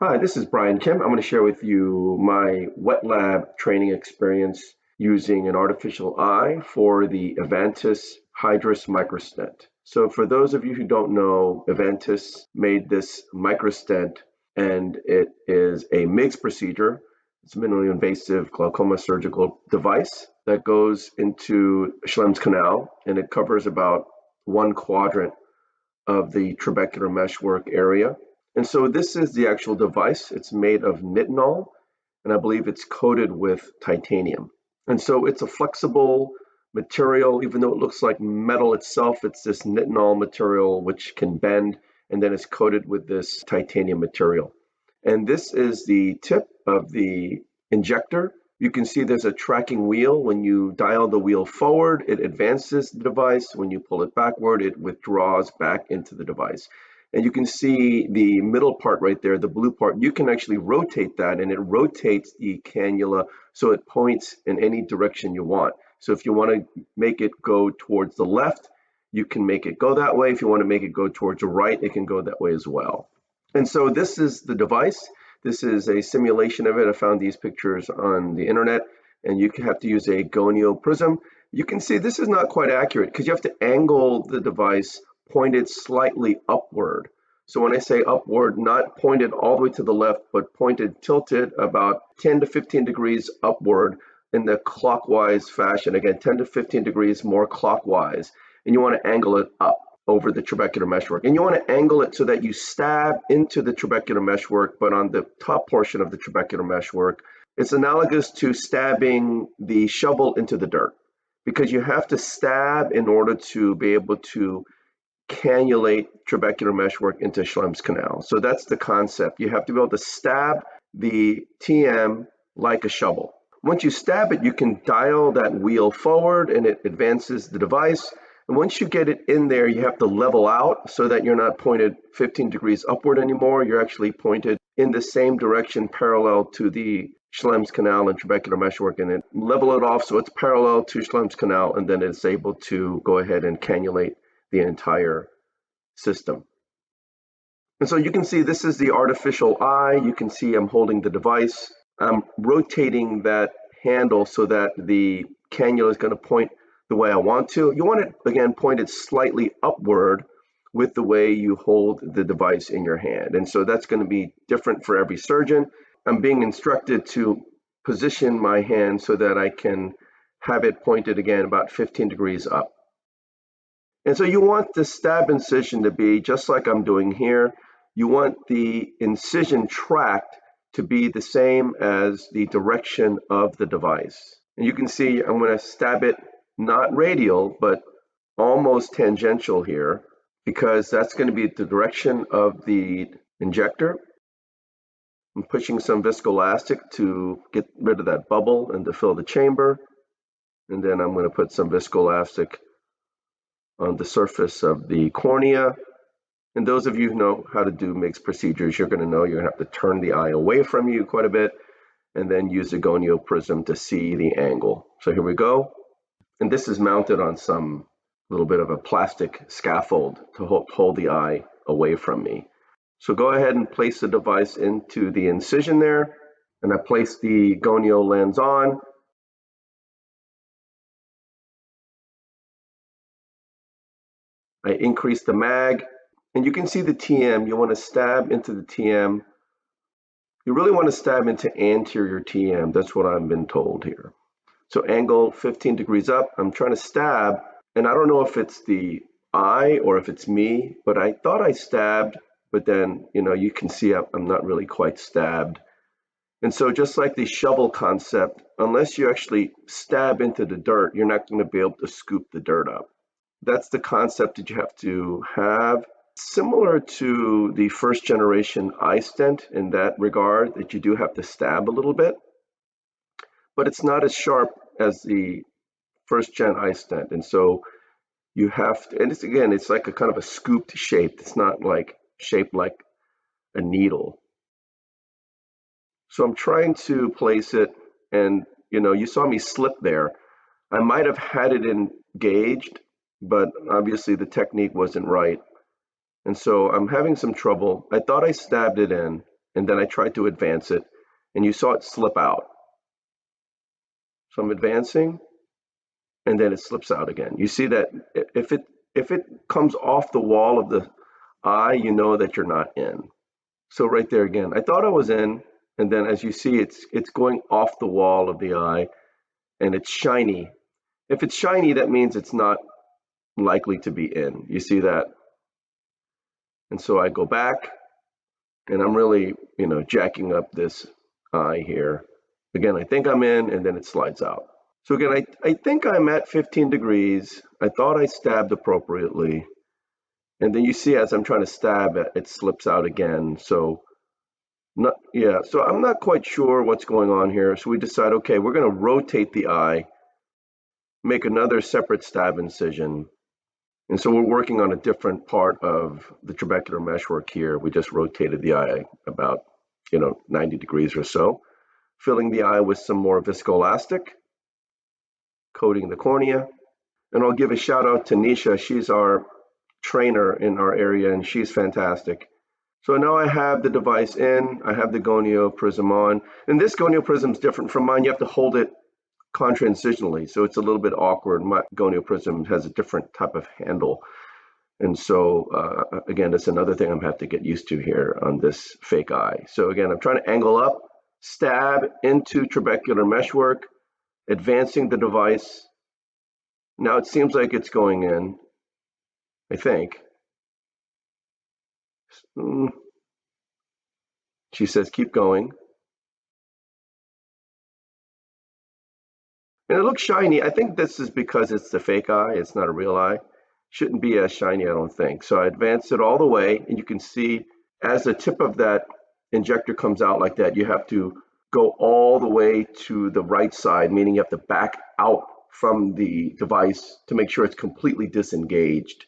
Hi, this is Brian Kim. I'm going to share with you my Wetlab training experience using an artificial eye for the Ivantis Hydrus Microstent. So for those of you who don't know, Ivantis made this microstent and it is a MIGS procedure. It's a minimally invasive glaucoma surgical device that goes into Schlemm's canal and it covers about one quadrant of the trabecular meshwork area. And so this is the actual device. It's made of nitinol, and I believe it's coated with titanium. And so it's a flexible material, even though it looks like metal itself, it's this nitinol material which can bend, and then it's coated with this titanium material. And this is the tip of the injector. You can see there's a tracking wheel. When you dial the wheel forward, it advances the device. When you pull it backward, it withdraws back into the device. And you can see the middle part right there, the blue part. You can actually rotate that, and it rotates the cannula so it points in any direction you want. So if you want to make it go towards the left, you can make it go that way. If you want to make it go towards the right, it can go that way as well. And so this is the device. This is a simulation of it. I found these pictures on the internet, and you have to use a gonio prism. You can see this is not quite accurate because you have to angle the device pointed slightly upward. So when I say upward, not pointed all the way to the left, but pointed, tilted about 10 to 15 degrees upward in the clockwise fashion. Again, 10 to 15 degrees more clockwise. And you want to angle it up over the trabecular meshwork. And you want to angle it so that you stab into the trabecular meshwork, but on the top portion of the trabecular meshwork. It's analogous to stabbing the shovel into the dirt because you have to stab in order to be able to cannulate trabecular meshwork into Schlemm's canal. So that's the concept. You have to be able to stab the TM like a shovel. Once you stab it, you can dial that wheel forward and it advances the device. And once you get it in there, you have to level out so that you're not pointed 15 degrees upward anymore. You're actually pointed in the same direction parallel to the Schlemm's canal and trabecular meshwork, and it level it off so it's parallel to Schlemm's canal, and then it's able to go ahead and cannulate the entire system. And so you can see this is the artificial eye. You can see I'm holding the device. I'm rotating that handle so that the cannula is going to point the way I want to. You want it, again, pointed slightly upward with the way you hold the device in your hand. And so that's going to be different for every surgeon. I'm being instructed to position my hand so that I can have it pointed again about 15 degrees up. And so you want the stab incision to be just like I'm doing here. You want the incision tract to be the same as the direction of the device. And you can see I'm going to stab it not radial, but almost tangential here, because that's going to be the direction of the injector. I'm pushing some viscoelastic to get rid of that bubble and to fill the chamber. And then I'm going to put some viscoelastic on the surface of the cornea. And those of you who know how to do MIGS procedures, you're going to know you're going to have to turn the eye away from you quite a bit and then use a gonio prism to see the angle. So here we go. And this is mounted on some little bit of a plastic scaffold to hold the eye away from me. So go ahead and place the device into the incision there. And I place the gonio lens on. I increase the mag, and you can see the TM. You want to stab into the TM. You really want to stab into anterior TM. That's what I've been told here. So angle 15 degrees up. I'm trying to stab, and I don't know if it's the eye or if it's me, but I thought I stabbed, but then, you can see I'm not really quite stabbed. And so just like the shovel concept, unless you actually stab into the dirt, you're not going to be able to scoop the dirt up. That's the concept that you have to have. Similar to the first generation eye stent in that regard, that you do have to stab a little bit, but it's not as sharp as the first gen eye stent. And so you have to, and it's like a kind of a scooped shape. It's not like shaped like a needle. So I'm trying to place it, and you saw me slip there. I might have had it engaged, but obviously the technique wasn't right. And so I'm having some trouble. I thought I stabbed it in, and then I tried to advance it, and you saw it slip out. So I'm advancing, and then it slips out again. You see that if it comes off the wall of the eye, you know that you're not in. So right there again, I thought I was in, and then as you see, it's going off the wall of the eye, and it's shiny. If it's shiny, that means it's not likely to be in. You see that? And so I go back, and I'm really, jacking up this eye here. Again, I think I'm in, and then it slides out. So again, I think I'm at 15 degrees. I thought I stabbed appropriately. And then you see as I'm trying to stab it, it slips out again. So so I'm not quite sure what's going on here. So we decide, okay, we're going to rotate the eye, make another separate stab incision. And so we're working on a different part of the trabecular meshwork here. We just rotated the eye about, 90 degrees or so, filling the eye with some more viscoelastic, coating the cornea. And I'll give a shout out to Nisha. She's our trainer in our area, and she's fantastic. So now I have the device in, I have the gonio prism on, and this gonio prism is different from mine. You have to hold it contra-incisionally, so it's a little bit awkward. My gonio prism has a different type of handle. And so, again, that's another thing I'm have to get used to here on this fake eye. So again, I'm trying to angle up, stab into trabecular meshwork, advancing the device. Now it seems like it's going in, I think. She says, keep going. And it looks shiny. I think this is because it's the fake eye. It's not a real eye. Shouldn't be as shiny, I don't think. So I advanced it all the way, and you can see as the tip of that injector comes out like that, you have to go all the way to the right side, meaning you have to back out from the device to make sure it's completely disengaged.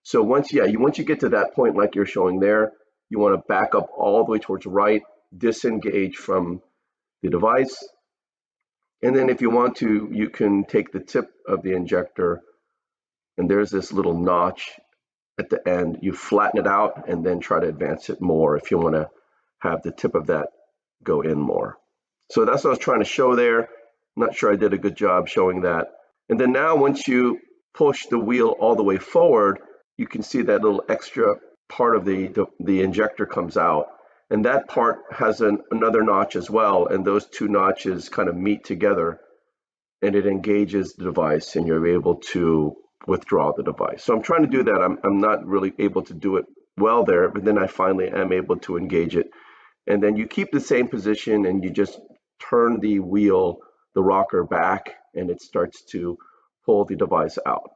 So once you get to that point like you're showing there, you want to back up all the way towards right, disengage from the device. And then if you want to, you can take the tip of the injector, and there's this little notch at the end. You flatten it out and then try to advance it more if you want to have the tip of that go in more. So that's what I was trying to show there. I'm not sure I did a good job showing that. And then now once you push the wheel all the way forward, you can see that little extra part of the injector comes out. And that part has another notch as well. And those two notches kind of meet together, and it engages the device, and you're able to withdraw the device. So I'm trying to do that. I'm not really able to do it well there, but then I finally am able to engage it. And then you keep the same position, and you just turn the wheel, the rocker back, and it starts to pull the device out.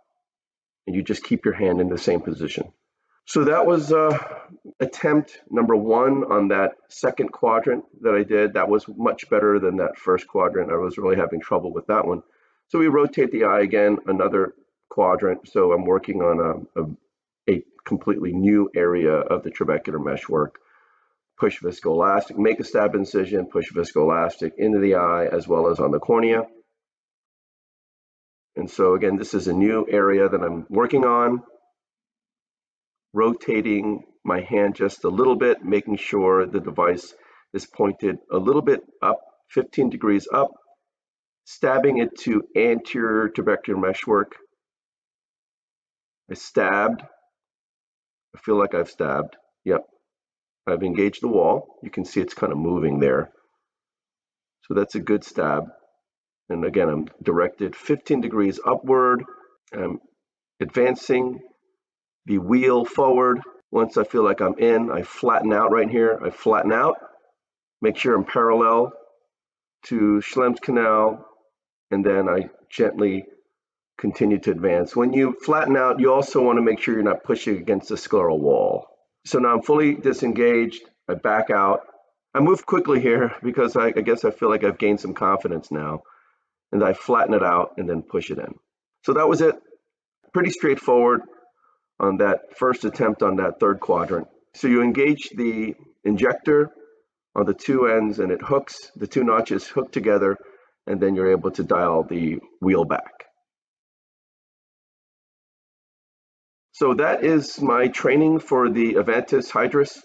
And you just keep your hand in the same position. So that was attempt number 1 on that second quadrant that I did. That was much better than that first quadrant. I was really having trouble with that one. So we rotate the eye again, another quadrant. So I'm working on a completely new area of the trabecular meshwork. Push viscoelastic, make a stab incision, push viscoelastic into the eye as well as on the cornea. And so again, this is a new area that I'm working on. Rotating my hand just a little bit, making sure the device is pointed a little bit up, 15 degrees up, stabbing it to anterior trabecular meshwork. I stabbed. I feel like I've stabbed. Yep. I've engaged the wall. You can see it's kind of moving there. So that's a good stab. And again, I'm directed 15 degrees upward. I'm advancing the wheel forward. Once I feel like I'm in, I flatten out right here. I flatten out, make sure I'm parallel to Schlemm's canal, and then I gently continue to advance. When you flatten out, you also want to make sure you're not pushing against the scleral wall. So now I'm fully disengaged. I back out. I move quickly here because I guess I feel like I've gained some confidence now. And I flatten it out and then push it in. So that was it. Pretty straightforward on that first attempt on that third quadrant. So you engage the injector on the two ends, and it hooks, the two notches hook together, and then you're able to dial the wheel back. So that is my training for the Ivantis Hydrus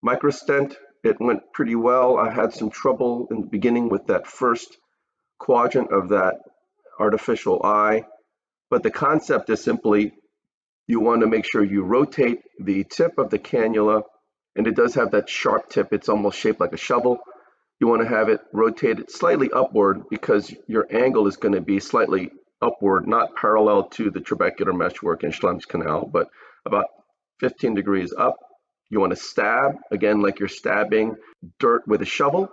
Microstent. It went pretty well. I had some trouble in the beginning with that first quadrant of that artificial eye, but the concept is simply you want to make sure you rotate the tip of the cannula, and it does have that sharp tip. It's almost shaped like a shovel. You want to have it rotated slightly upward because your angle is going to be slightly upward, not parallel to the trabecular meshwork in Schlemm's canal, but about 15 degrees up. You want to stab, again, like you're stabbing dirt with a shovel,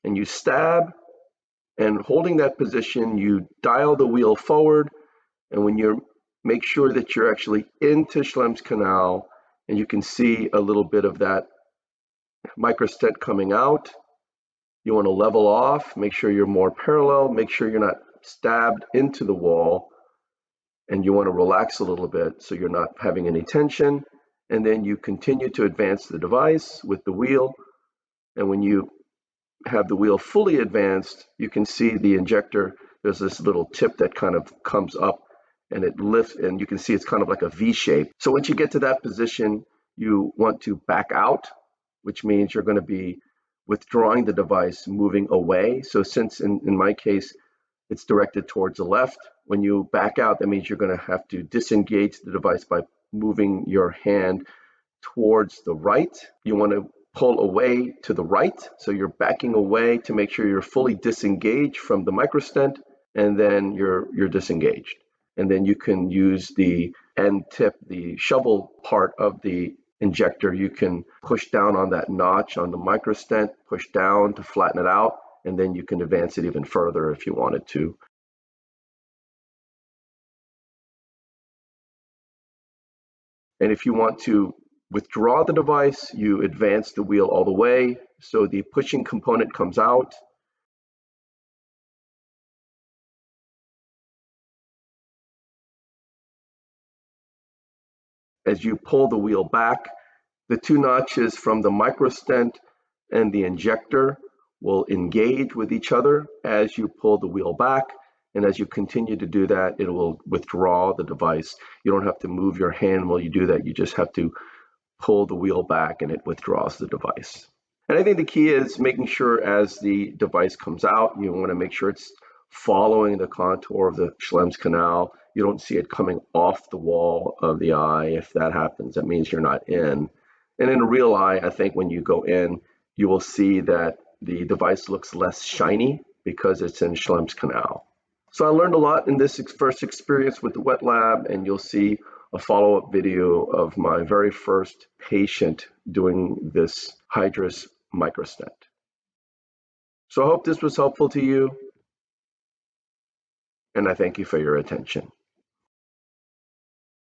and you stab, and holding that position, you dial the wheel forward, and when you make sure that you're actually into Schlemm's canal, and you can see a little bit of that microstent coming out, you want to level off, make sure you're more parallel, make sure you're not stabbed into the wall, and you want to relax a little bit so you're not having any tension. And then you continue to advance the device with the wheel. And when you have the wheel fully advanced, you can see the injector. There's this little tip that kind of comes up and it lifts, and you can see it's kind of like a V shape. So once you get to that position, you want to back out, which means you're going to be withdrawing the device, moving away. So since in my case, it's directed towards the left, when you back out, that means you're going to have to disengage the device by moving your hand towards the right. You want to pull away to the right, so you're backing away to make sure you're fully disengaged from the microstent, and then you're disengaged. And then you can use the end tip, the shovel part of the injector. You can push down on that notch on the microstent, push down to flatten it out, and then you can advance it even further if you wanted to. And if you want to withdraw the device, you advance the wheel all the way, so the pushing component comes out. As you pull the wheel back, the two notches from the microstent and the injector will engage with each other as you pull the wheel back. And as you continue to do that, it will withdraw the device. You don't have to move your hand while you do that. You just have to pull the wheel back and it withdraws the device. And I think the key is making sure as the device comes out, you want to make sure it's following the contour of the Schlemm's canal. You don't see it coming off the wall of the eye. If that happens, that means you're not in. And in a real eye, I think when you go in, you will see that the device looks less shiny because it's in Schlemm's canal. So I learned a lot in this first experience with the Wetlab, and you'll see a follow-up video of my very first patient doing this Hydrus Microstent. So I hope this was helpful to you, and I thank you for your attention.